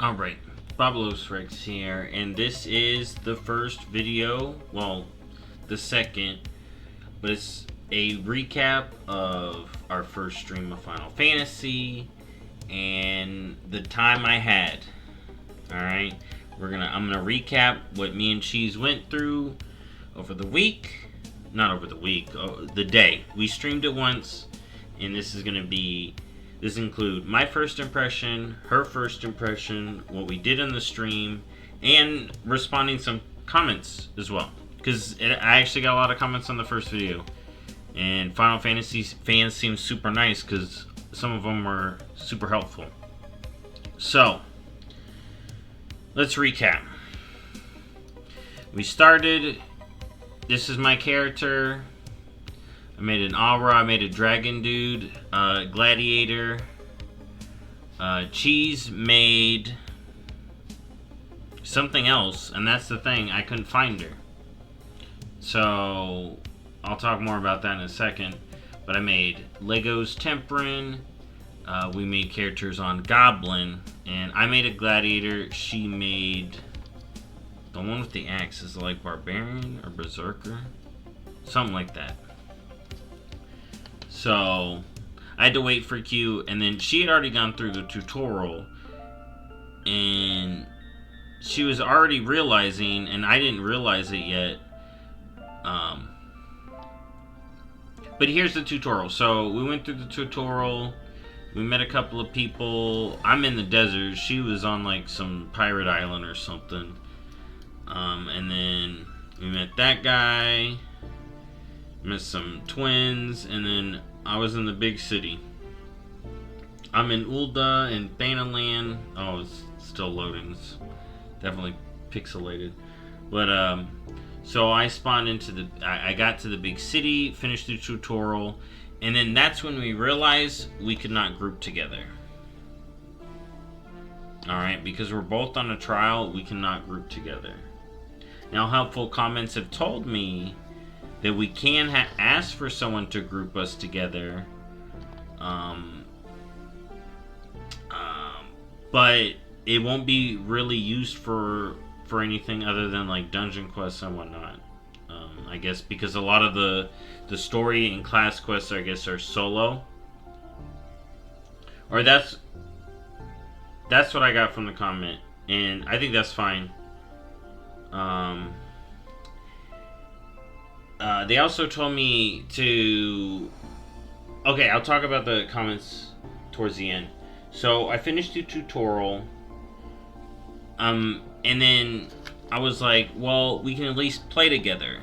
Alright, BobalosRex here, and this is the first video, well, the second, but it's a recap of our first stream of Final Fantasy and the time I had. Alright, I'm gonna recap what me and Cheese went through over the week. Not over the week, the day. We streamed it once, and this include my first impression, her first impression, what we did in the stream, and responding some comments as well. Because I actually got a lot of comments on the first video. And Final Fantasy fans seem super nice because some of them were super helpful. So, let's recap. We started, this is my character. I made an aura, I made a dragon dude, gladiator. Cheese made something else, and that's the thing, I couldn't find her. So, I'll talk more about that in a second. But I made Lego's Temperin. We made characters on Goblin, and I made a gladiator. She made the one with the axe. Is it like Barbarian or Berserker? Something like that. So, I had to wait for Q, and then she had already gone through the tutorial, and she was already realizing, and I didn't realize it yet, but here's the tutorial. So, we went through the tutorial, we met a couple of people. I'm in the desert, she was on like some pirate island or something, and then we met that guy, met some twins, and then I was in the big city. I'm in Ul'dah in Thanalan. Oh, it's still loading. It's definitely pixelated. But, so I spawned into I got to the big city, finished the tutorial, and then that's when we realized we could not group together. Alright, because we're both on a trial, we cannot group together. Now, helpful comments have told me that we can ask for someone to group us together, but it won't be really used for anything other than like dungeon quests and whatnot. I guess because a lot of the story and class quests, I guess, are solo, or that's what I got from the comment, and I think that's fine. They also told me to... Okay, I'll talk about the comments towards the end. So, I finished the tutorial. And then I was like, well, we can at least play together.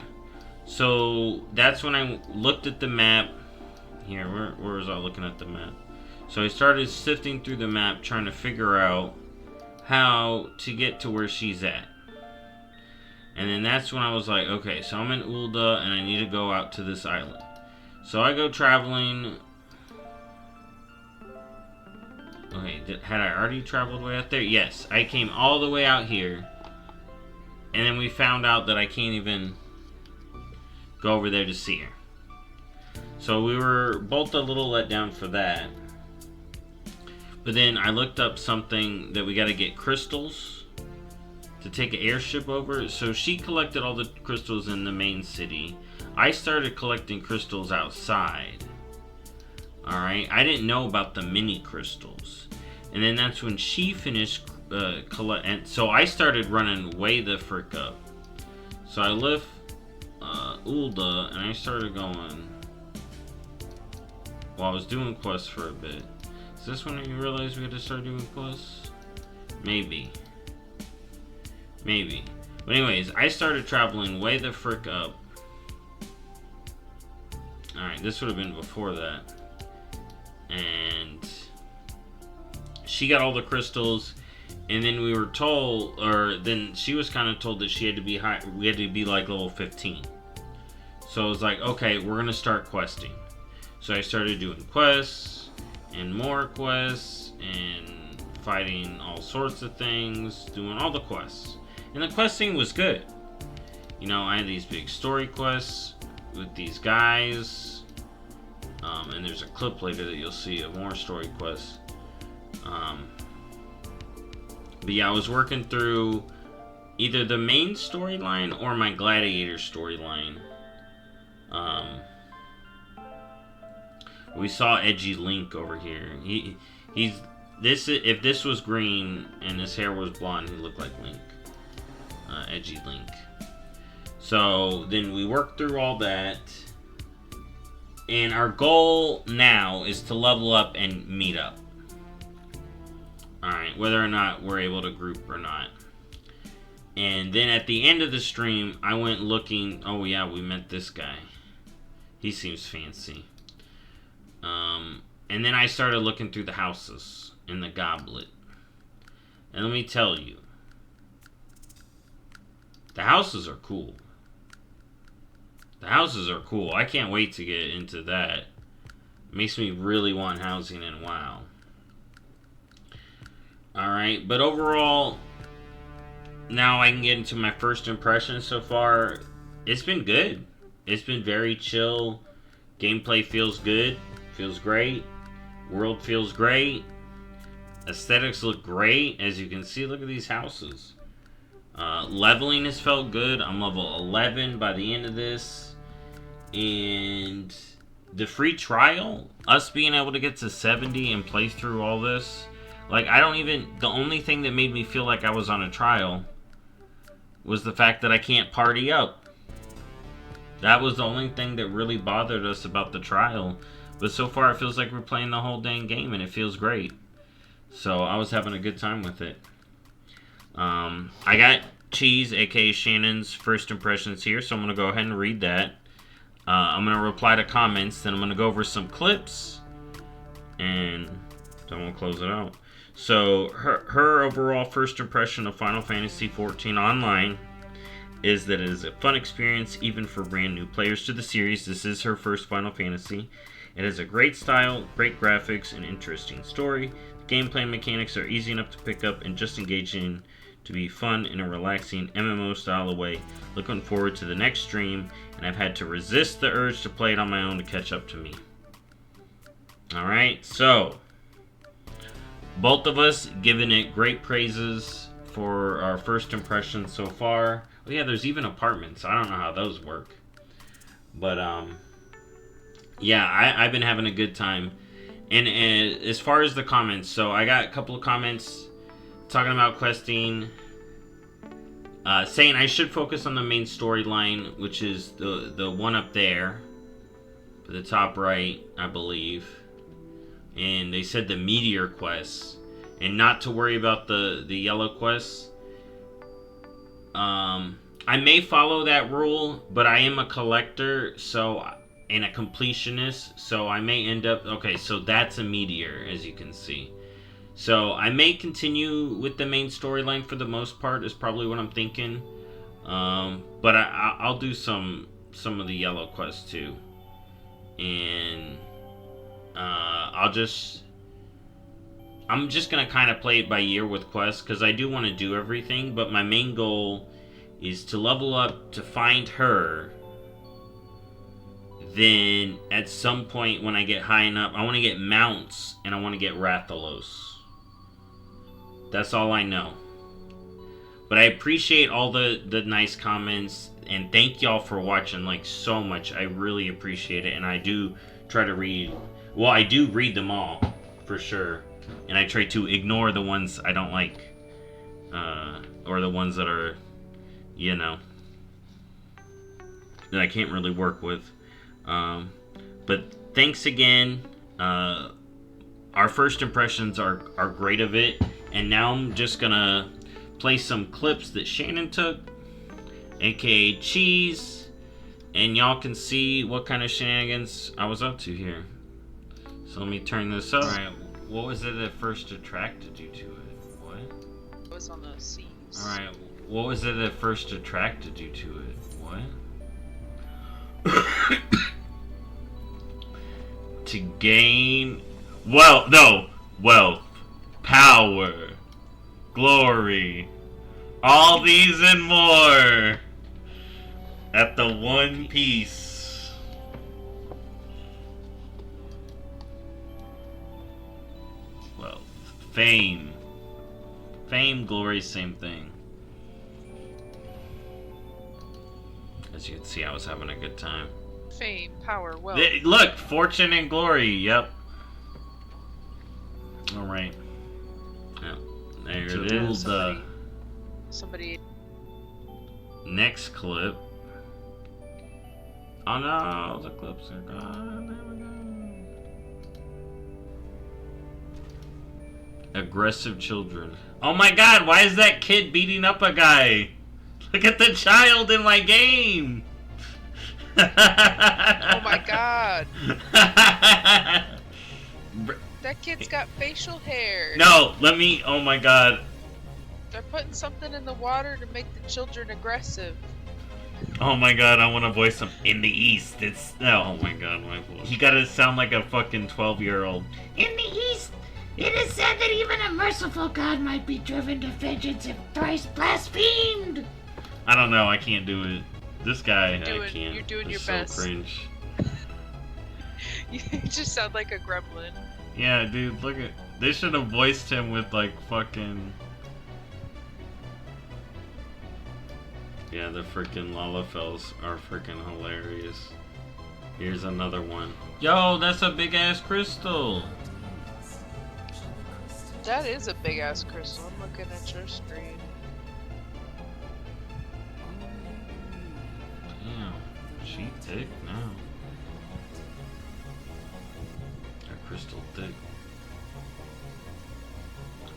So, that's when I looked at the map. Here, where was I looking at the map? So, I started sifting through the map, trying to figure out how to get to where she's at. And then that's when I was like, okay, so I'm in Ul'dah, and I need to go out to this island. So I go traveling. Okay, had I already traveled way out there? Yes, I came all the way out here. And then we found out that I can't even go over there to see her. So we were both a little let down for that. But then I looked up something that we got to get crystals to take an airship over. So she collected all the crystals in the main city. I started collecting crystals outside. Alright, I didn't know about the mini crystals. And then that's when she finished and so I started running way the frick up. So I left Ul'dah and I started going. Well, I was doing quests for a bit. Is this when you realized we had to start doing quests? Maybe. But anyways, I started traveling way the frick up. Alright, this would have been before that. And she got all the crystals, and then we were told, or then she was kind of told that she had to be high, we had to be like level 15. So I was like, okay, we're gonna start questing. So I started doing quests, and more quests, and fighting all sorts of things, doing all the quests. And the questing was good. You know, I had these big story quests with these guys. And there's a clip later that you'll see of more story quests. But yeah, I was working through either the main storyline or my Gladiator storyline. We saw Edgy Link over here. He's this. If this was green and his hair was blonde, he looked like Link. Edgy Link. So then we worked through all that, and our goal now is to level up and meet up. All right, whether or not we're able to group or not. And then at the end of the stream, I went looking. Oh yeah, we met this guy. He seems fancy. And then I started looking through the houses in the goblet. And let me tell you, the houses are cool. The houses are cool. I can't wait to get into that. It makes me really want housing in WoW. Alright, but overall, now I can get into my first impressions so far. It's been good. It's been very chill. Gameplay feels good. Feels great. World feels great. Aesthetics look great. As you can see, look at these houses. Leveling has felt good. I'm level 11 by the end of this. And the free trial, us being able to get to 70 and play through all this, like, the only thing that made me feel like I was on a trial was the fact that I can't party up. That was the only thing that really bothered us about the trial. But so far it feels like we're playing the whole dang game and it feels great. So I was having a good time with it. I got Cheese, aka Shannon's first impressions here, so I'm going to go ahead and read that. I'm going to reply to comments, then I'm going to go over some clips, and then we'll close it out. So her overall first impression of Final Fantasy XIV Online is that it is a fun experience even for brand new players to the series. This is her first Final Fantasy. It has a great style, great graphics, and interesting story. The gameplay mechanics are easy enough to pick up and just engaging to be fun in a relaxing MMO style way. Looking forward to the next stream, and I've had to resist the urge to play it on my own to catch up to me. Alright, so both of us giving it great praises for our first impression so far. Oh yeah, there's even apartments. I don't know how those work. But yeah, I've been having a good time. And as far as the comments, so I got a couple of comments talking about questing, saying I should focus on the main storyline, which is the one up there, the top right, I believe. And they said the meteor quests, and not to worry about the yellow quests. I may follow that rule, but I am a collector, and a completionist, so I may end up... Okay, so that's a meteor, as you can see. So I may continue with the main storyline for the most part, is probably what I'm thinking. But I'll do some of the yellow quests too. And I'm just going to kind of play it by ear with quests, because I do want to do everything, but my main goal is to level up to find her. Then, at some point when I get high enough, I want to get mounts, and I want to get Rathalos. That's all I know. But I appreciate all the nice comments, and thank y'all for watching, like, so much. I really appreciate it, and I do try to read... Well, I do read them all, for sure. And I try to ignore the ones I don't like. Or the ones that are, you know, that I can't really work with. But thanks again. Our first impressions are great of it. And now I'm just gonna play some clips that Shannon took, aka Cheese, and y'all can see what kind of shenanigans I was up to here. So let me turn this up. Alright, what was it that first attracted you to it? What? It was on the seams. Alright, what was it that first attracted you to it? What? To gain... wealth, power, glory, all these and more at the One Piece. Wealth, fame, Fame, glory, same thing. As you can see, I was having a good time. Fame, power, wealth. Look, fortune and glory. Yep. All right. Yep. There it is. Somebody. Next clip. Oh no, the clips are gone. There we go. Aggressive children. Oh my god, why is that kid beating up a guy? Look at the child in my game. Oh my god. That kid's got facial hair. No, let me. Oh my god. They're putting something in the water to make the children aggressive. Oh my god, I want to voice him in the East. It's. Oh my god, my voice. He gotta sound like a fucking 12-year-old. In the East, it is said that even a merciful God might be driven to vengeance if thrice blasphemed. I don't know, I can't do it. This guy, I can't. You're doing it's your so best. Cringe. You just sound like a gremlin. Yeah, dude, look at. They should have voiced him with like fucking. Yeah, the freaking Lalafels are freaking hilarious. Here's another one. Yo, that's a big ass crystal. That is a big ass crystal. I'm looking at your screen. Damn, she thick now. That crystal thick.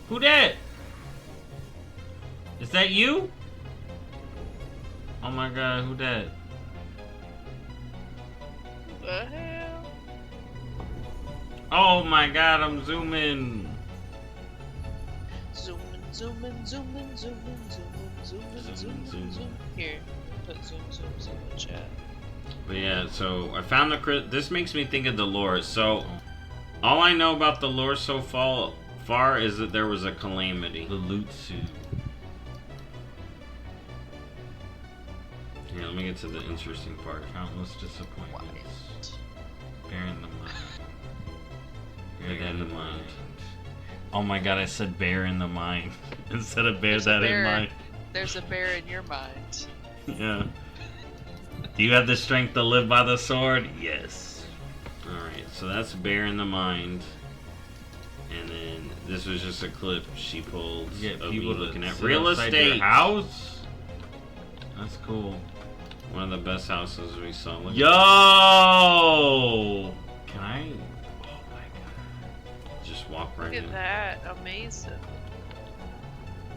Who that? Is that you? Oh my god, who that? The hell? Oh my god, I'm zooming. Zooming, zooming, zooming, zooming, zooming, zooming, zoom. Here, put zoom in the chat. But yeah, so I found the this makes me think of the lore. So all I know about the lore so far is that there was a calamity. The loot suit. Here, let me get to the interesting part. Countless disappointments. Bear in the mind. Bear in the mind. Oh my god, I said bear in the mind instead of bear that in mind. There's a bear in your mind. Yeah. Do you have the strength to live by the sword? Yes. Alright, so that's bear in the mind. And then this was just a clip she pulled of me looking at real estate. House? That's cool. One of the best houses we saw. Look Yo! Can I? Oh my god. Just walk right in. Look at that. Amazing.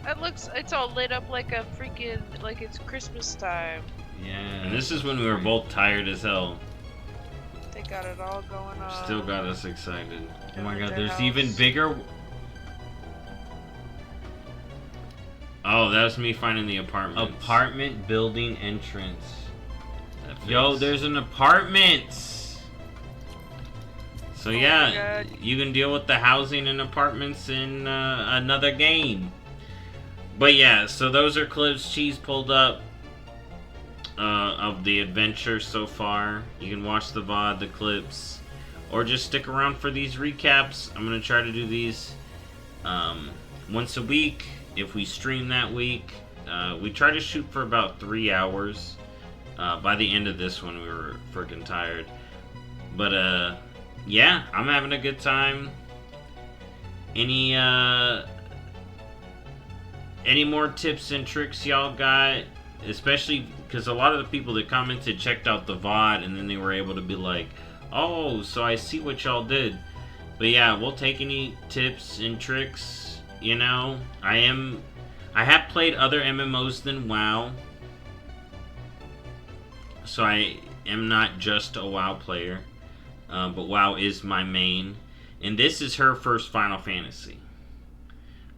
That looks, it's all lit up like a freaking, like it's Christmas time. Yeah. And this is when we were both tired as hell. They got it all going on. Still got us excited. Oh my god, their there's house. even bigger. Oh, that was me finding the apartment. Apartment building entrance. Yo, there's an apartment. So yeah, you can deal with the housing and apartments in another game. But yeah, so those are clips Cheese pulled up of the adventure so far. You can watch the VOD, the clips, or just stick around for these recaps. I'm gonna try to do these once a week. If we stream that week, we try to shoot for about 3 hours. By the end of this one, we were freaking tired. But yeah, I'm having a good time. Any more tips and tricks y'all got? Especially because a lot of the people that commented checked out the VOD and then they were able to be like, oh, so I see what y'all did. But yeah, we'll take any tips and tricks. You know, I have played other MMOs than WoW. So I am not just a WoW player. But WoW is my main. And this is her first Final Fantasy.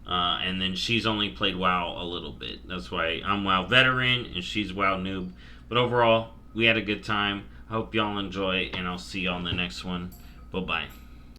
And then she's only played WoW a little bit. That's why I'm WoW veteran and she's WoW noob. But overall, we had a good time. I hope y'all enjoy and I'll see y'all in the next one. Bye-bye.